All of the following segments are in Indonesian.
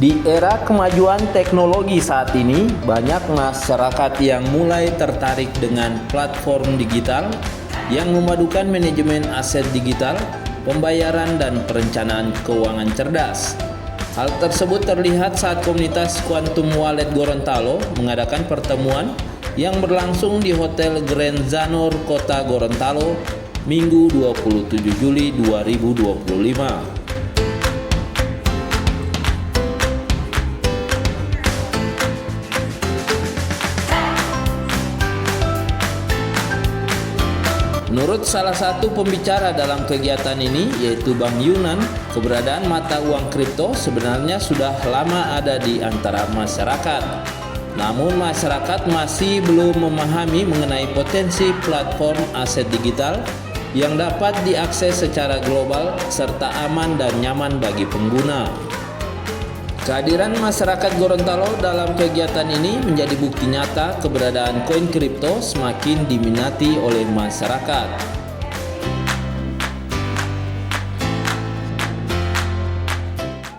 Di era kemajuan teknologi saat ini, banyak masyarakat yang mulai tertarik dengan platform digital yang memadukan manajemen aset digital, pembayaran, dan perencanaan keuangan cerdas. Hal tersebut terlihat saat komunitas Quantum Wallet Gorontalo mengadakan pertemuan yang berlangsung di Hotel Grand Zanur, Kota Gorontalo, Minggu 27 Juli 2025. Menurut salah satu pembicara dalam kegiatan ini, yaitu Bang Yunan, keberadaan mata uang kripto sebenarnya sudah lama ada di antara masyarakat. Namun masyarakat masih belum memahami mengenai potensi platform aset digital yang dapat diakses secara global serta aman dan nyaman bagi pengguna. Kehadiran masyarakat Gorontalo dalam kegiatan ini menjadi bukti nyata keberadaan koin kripto semakin diminati oleh masyarakat.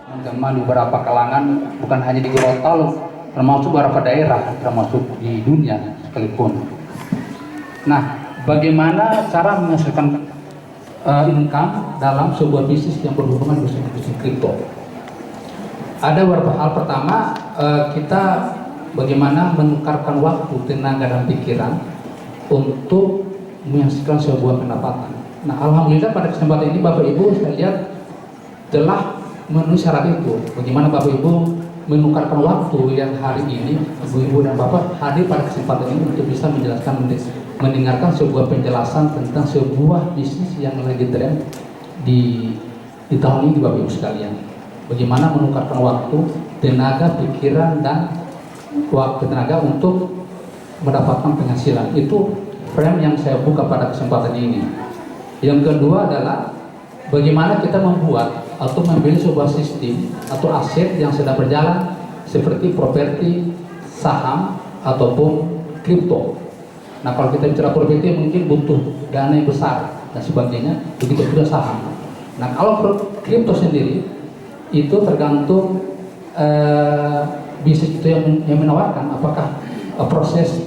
Teman-teman di beberapa kalangan, bukan hanya di Gorontalo, termasuk beberapa daerah, termasuk di dunia sekalipun. Nah, bagaimana cara menghasilkan income dalam sebuah bisnis yang berhubungan dengan bisnis kripto? Ada beberapa hal. Pertama, kita bagaimana menukarkan waktu, tenaga, dan pikiran untuk menghasilkan sebuah pendapatan. Nah, alhamdulillah pada kesempatan ini Bapak Ibu saya lihat telah memenuhi syarat itu. Bagaimana Bapak Ibu menukarkan waktu yang hari ini Ibu dan Bapak hadir pada kesempatan ini untuk bisa menjelaskan, mendengarkan sebuah penjelasan tentang sebuah bisnis yang lagi tren di tahun ini Bapak Ibu sekalian. Bagaimana menukarkan waktu, tenaga, pikiran, dan waktu tenaga untuk mendapatkan penghasilan. Itu frame yang saya buka pada kesempatan ini. Yang kedua adalah bagaimana kita membuat atau membeli sebuah sistem atau aset yang sedang berjalan seperti properti, saham, ataupun kripto. Nah, kalau kita bicara properti mungkin butuh dana yang besar dan sebagainya, begitu juga saham. Nah, kalau kripto sendiri itu tergantung bisnis itu yang menawarkan, apakah proses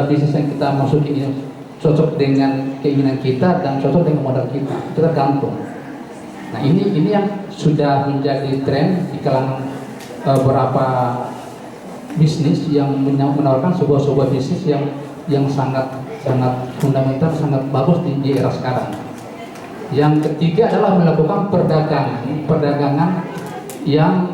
bisnis yang kita masuki ini cocok dengan keinginan kita dan cocok dengan modal kita, itu tergantung. Nah, ini yang sudah menjadi tren di kalangan beberapa bisnis yang menawarkan sebuah bisnis yang sangat fundamental, sangat bagus di era sekarang. Yang ketiga adalah melakukan perdagangan yang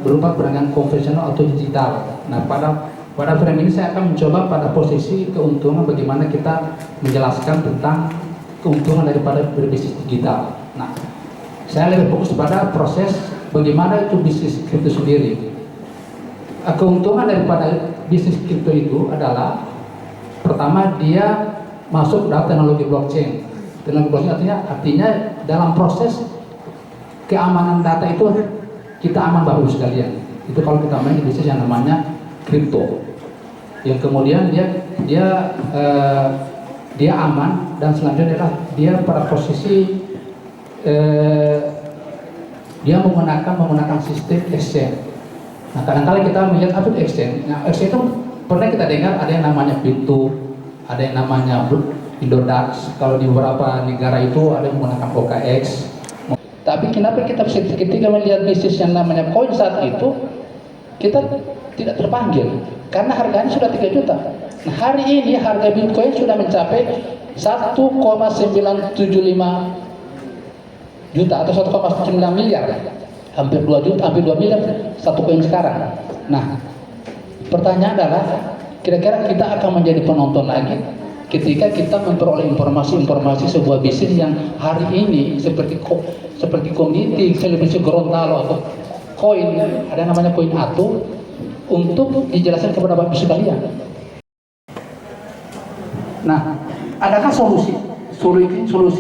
berupa perdagangan konvensional atau digital. Nah, pada frame ini saya akan mencoba pada posisi keuntungan bagaimana kita menjelaskan tentang keuntungan daripada berbisnis digital. Nah, saya lebih fokus pada proses bagaimana itu bisnis kripto sendiri. Keuntungan daripada bisnis kripto itu adalah pertama, dia masuk dalam teknologi blockchain. Teknologi blockchain artinya dalam proses keamanan data itu kita aman Bapak Ibu sekalian. Itu kalau kita main di bisnis yang namanya kripto. Yang kemudian dia aman, dan selanjutnya adalah dia pada posisi dia menggunakan sistem exchange. Nah, kadang-kadang kita melihat apa itu exchange. Nah, exchange itu pernah kita dengar ada yang namanya Bintu, ada yang namanya Indodax. Kalau di beberapa negara itu ada yang menggunakan OKX. Tapi kenapa kita ketika melihat bisnis yang namanya koin saat itu kita tidak terpanggil? Karena harganya sudah 3 juta. Nah, hari ini harga Bitcoin sudah mencapai 1,975 juta atau 1,9 miliar. Hampir 2 juta, hampir 2 miliar satu koin sekarang. Nah, pertanyaan adalah kira-kira kita akan menjadi penonton lagi ketika kita memperoleh informasi-informasi sebuah bisnis yang hari ini seperti komoditi, selebriti Gorontalo atau koin, ada namanya koin Atu, untuk dijelaskan kepada Bapak Ibu sekalian. Nah, adakah solusi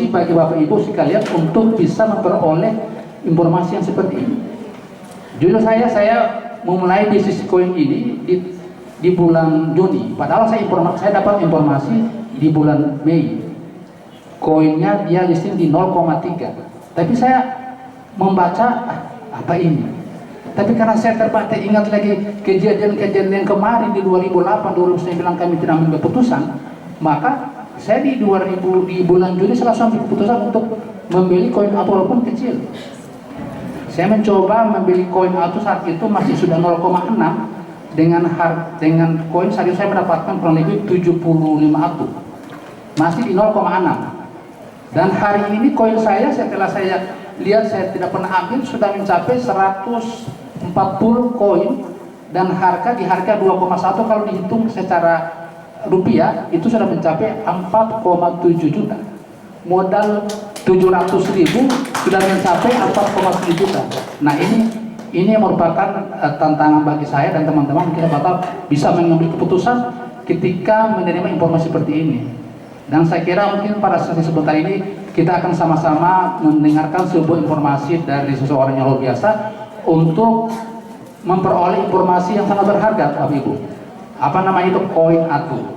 bagi Bapak Ibu sekalian untuk bisa memperoleh informasi yang seperti ini? Jujur saya memulai bisnis koin ini di bulan Juni. Padahal saya dapat informasi di bulan Mei. Koinnya dia listing di 0,3. Tapi saya membaca apa ini? Tapi karena saya terbatik ingat lagi kejadian-kejadian kemarin di 2008-2009 kami tidak mengambil keputusan, maka saya di bulan Juli saya langsung ambil keputusan untuk membeli koin ATU walaupun kecil. Saya mencoba membeli koin ATU saat itu masih sudah 0,6, dengan koin saat itu saya mendapatkan kurang lebih 75 ATU, masih di 0,6. Dan hari ini koin saya setelah saya lihat, saya tidak pernah ambil, sudah mencapai 140 koin dan harga 2,1 kalau dihitung secara rupiah itu sudah mencapai 4,7 juta. Modal 700.000 sudah mencapai 4,7 juta. Nah ini merupakan tantangan bagi saya dan teman-teman, kita bakal bisa mengambil keputusan ketika menerima informasi seperti ini. Dan saya kira mungkin pada sesi sebentar ini kita akan sama-sama mendengarkan sebuah informasi dari seseorang yang luar biasa untuk memperoleh informasi yang sangat berharga, Bapak Ibu. Apa namanya itu? Koin ATU.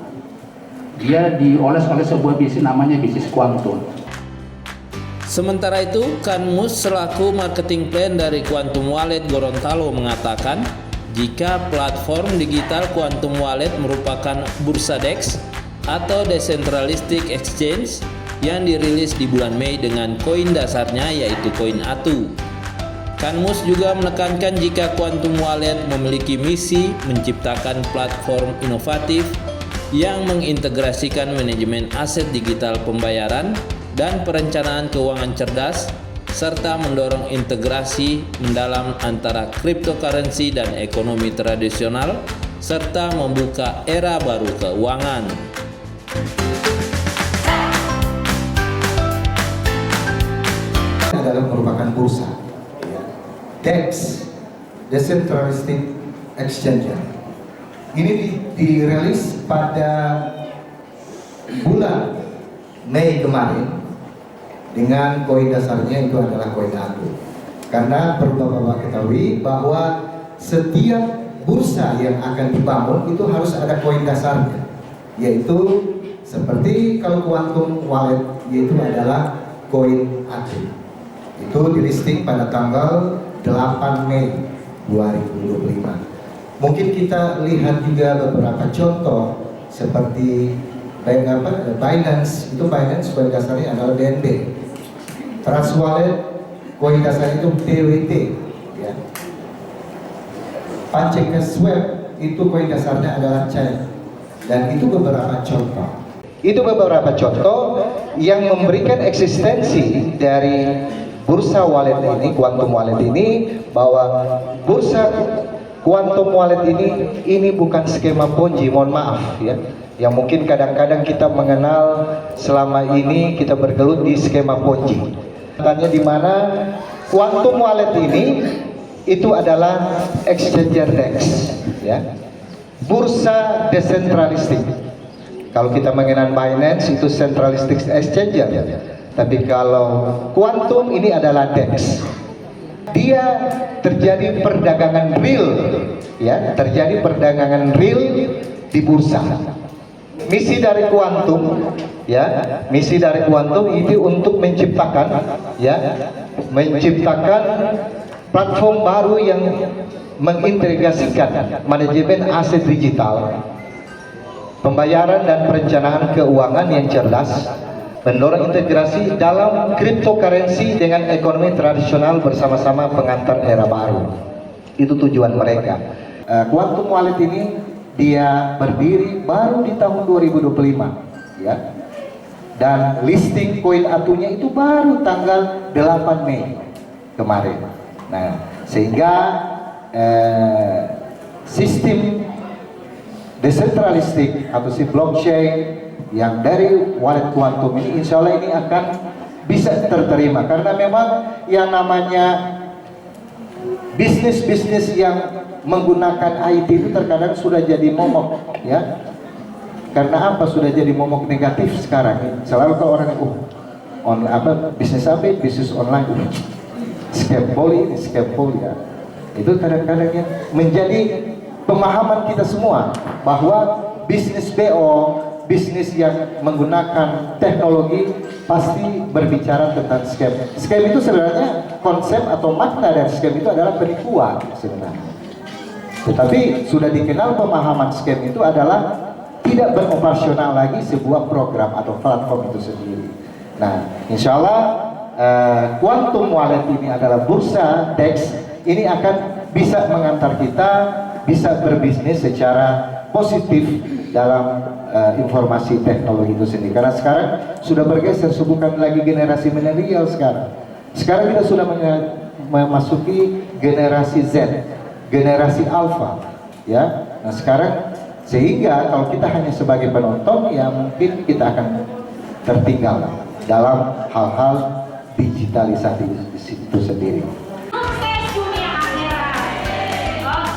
Dia dioles oleh sebuah bisnis namanya bisnis kuantum. Sementara itu, Kanmus selaku marketing plan dari Quantum Wallet Gorontalo mengatakan, jika platform digital Quantum Wallet merupakan bursa DEX atau Decentralistic Exchange yang dirilis di bulan Mei dengan koin dasarnya yaitu koin ATU. Kanmus juga menekankan jika Quantum Wallet memiliki misi menciptakan platform inovatif yang mengintegrasikan manajemen aset digital pembayaran dan perencanaan keuangan cerdas, serta mendorong integrasi mendalam antara cryptocurrency dan ekonomi tradisional, serta membuka era baru keuangan. Adalah merupakan bursa, DEX, Decentralistic Exchange. Ini dirilis pada bulan Mei kemarin dengan koin dasarnya itu adalah koin ATU. Karena perlu Bapak ketahui bahwa setiap bursa yang akan dibangun itu harus ada koin dasarnya, yaitu seperti kalau Quantum Wallet yaitu adalah koin ATU. Itu dilisting pada tanggal 8 Mei 2025. Mungkin kita lihat juga beberapa contoh seperti Binance. Itu Binance koin dasarnya adalah BNB. Trust Wallet koin dasarnya itu TWT, ya. PancakeSwap itu koin dasarnya adalah Chain. Dan itu beberapa contoh. Itu beberapa contoh yang memberikan eksistensi dari bursa wallet ini, Quantum Wallet ini, bahwa bursa Quantum Wallet ini bukan skema Ponzi, mohon maaf ya. Yang mungkin kadang-kadang kita mengenal selama ini kita bergelut di skema Ponzi. Tanya di mana Quantum Wallet ini itu adalah exchanger DEX, ya. Bursa desentralistik. Kalau kita mengenal Binance itu centralistic exchanger, tapi kalau Quantum ini adalah DEX. Dia terjadi perdagangan real, ya, terjadi perdagangan real di bursa. Misi dari Quantum, ya, misi dari Quantum itu untuk menciptakan, ya, menciptakan platform baru yang mengintegrasikan manajemen aset digital, pembayaran dan perencanaan keuangan yang cerdas, mendorong integrasi dalam cryptocurrency dengan ekonomi tradisional bersama-sama pengantar era baru. Itu tujuan mereka. Quantum Wallet ini dia berdiri baru di tahun 2025, ya. Dan listing koin ATU-nya itu baru tanggal 8 Mei kemarin. Nah, sehingga sistem desentralistik atau si blockchain yang dari wallet Quantum ini, insya Allah ini akan bisa terterima, karena memang yang namanya bisnis-bisnis yang menggunakan IT itu terkadang sudah jadi momok, ya. Karena apa sudah jadi momok negatif sekarang? Selalu kalau orang bisnis apa? Bisnis online, scam poli, ya. Itu kadang-kadang menjadi pemahaman kita semua bahwa bisnis BO bisnis yang menggunakan teknologi pasti berbicara tentang scam. Scam itu sebenarnya konsep atau makna dari scam itu adalah penipuan sebenarnya. Tetapi sudah dikenal pemahaman scam itu adalah tidak beroperasional lagi sebuah program atau platform itu sendiri. Nah, insya Allah Quantum Wallet ini adalah bursa DEX, ini akan bisa mengantar kita bisa berbisnis secara positif dalam informasi teknologi itu sendiri. Karena sekarang sudah bergeser, bukan lagi generasi milenial sekarang. Sekarang kita sudah memasuki generasi Z, generasi alpha, ya. Nah sekarang sehingga kalau kita hanya sebagai penonton, ya mungkin kita akan tertinggal dalam hal-hal digitalisasi itu sendiri.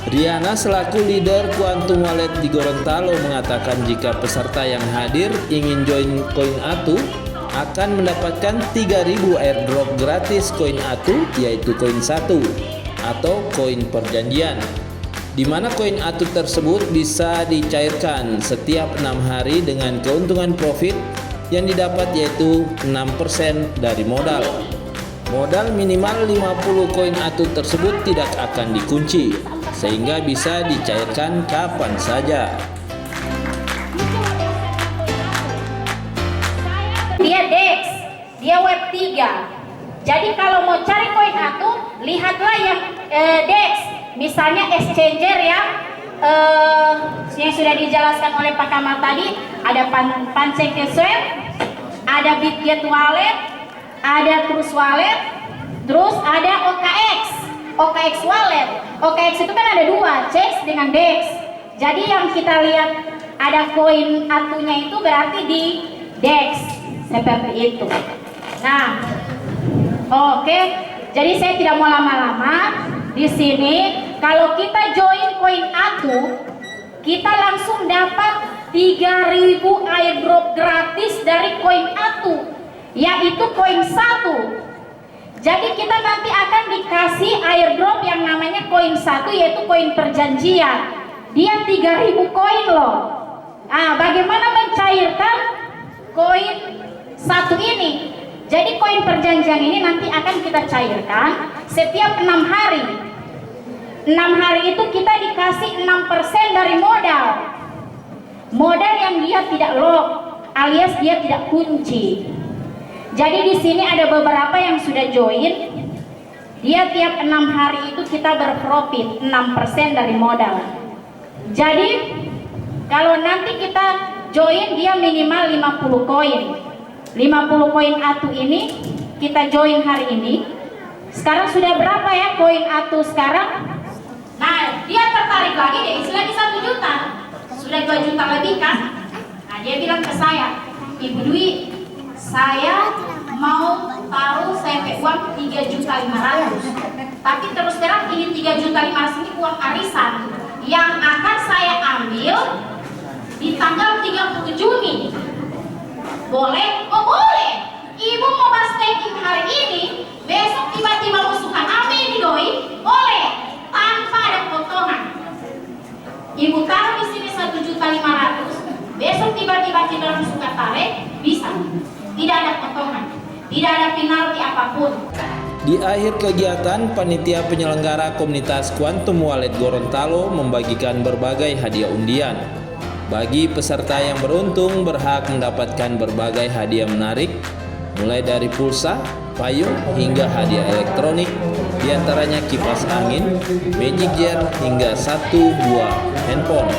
Riana selaku leader Quantum Wallet di Gorontalo mengatakan jika peserta yang hadir ingin join koin ATU akan mendapatkan 3.000 airdrop gratis koin ATU, yaitu koin 1 atau koin perjanjian, di mana koin ATU tersebut bisa dicairkan setiap 6 hari dengan keuntungan profit yang didapat yaitu 6% dari modal. Modal minimal 50 koin ATU tersebut tidak akan dikunci, sehingga bisa dicairkan kapan saja. Dia DEX, dia Web 3. Jadi kalau mau cari koin ATU, lihatlah yang DEX. Misalnya exchanger yang sudah dijelaskan oleh Pak Kamal tadi, ada Pancake-Swap, ada Bitget Wallet, ada Trust Wallet, terus ada OKX Wallet. OKX itu kan ada dua, CEX dengan DEX. Jadi yang kita lihat ada koin ATU-nya itu berarti di DEX, seperti itu. Nah, oke. Jadi saya tidak mau lama-lama di sini. Kalau kita join koin ATU, kita langsung dapat 3.000 airdrop gratis dari koin ATU, yaitu koin 1. Jadi kita nanti akan dikasih airdrop yang namanya koin 1, yaitu koin perjanjian. Dia 3.000 koin loh. Nah, bagaimana mencairkan koin 1 ini? Jadi koin perjanjian ini nanti akan kita cairkan setiap 6 hari. 6 hari itu kita dikasih 6% dari modal. Modal yang dia tidak lock, alias dia tidak kunci. Jadi di sini ada beberapa yang sudah join. Dia tiap 6 hari itu kita berprofit 6% dari modal. Jadi kalau nanti kita join, dia minimal 50 koin. 50 koin ATU ini kita join hari ini. Sekarang sudah berapa ya koin ATU sekarang? Nah, dia tertarik lagi, dia isi lagi 1 juta. Sudah 2 juta lebih kan? Nah, dia bilang ke saya, Ibu Dwi, saya mau taruh CP uang 3.500.000. Tapi terus terang ini 3.500.000 ini uang arisan yang akan saya ambil di tanggal 30 Juni. Boleh? Oh boleh. Ibu mau pas staking hari ini, besok tiba-tiba mau suka ambil di doi, boleh, tanpa ada potongan. Ibu taruh di sini 1.500.000, besok tiba-tiba kita suka tarik, bisa. Tidak ada potongan, tidak ada penalti apapun. Di akhir kegiatan, panitia penyelenggara komunitas Quantum Wallet Gorontalo membagikan berbagai hadiah undian. Bagi peserta yang beruntung berhak mendapatkan berbagai hadiah menarik, mulai dari pulsa, payung, hingga hadiah elektronik, diantaranya kipas angin, magic jar, hingga 1 buah handphone.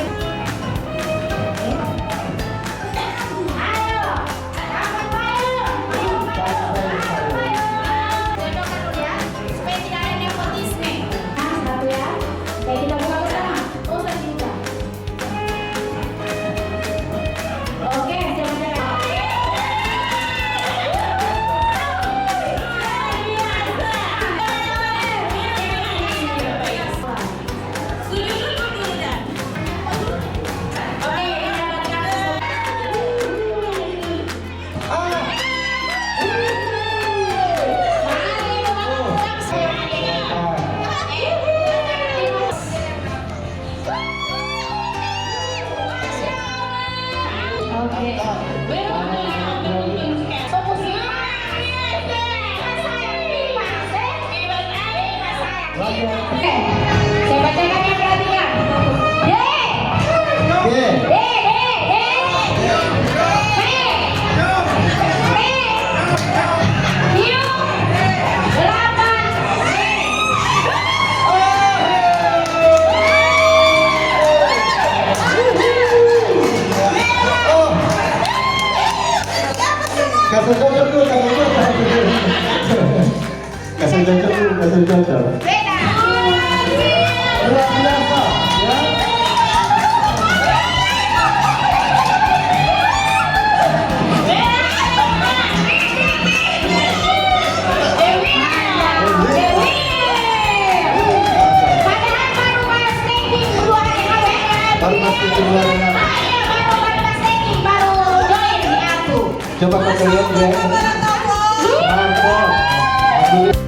Oke. Oke, saya bacakan yang perhatikan. D. D. D. Kasih cocok dulu, kasih cocok. Beda. Luar biasa, ya. Padahal baru balas tagging 2 hari yang lalu ya. Baru masuk ke luar sana. Baru balas tagging, baru join di aku. Coba kau lihat ya. Mantap.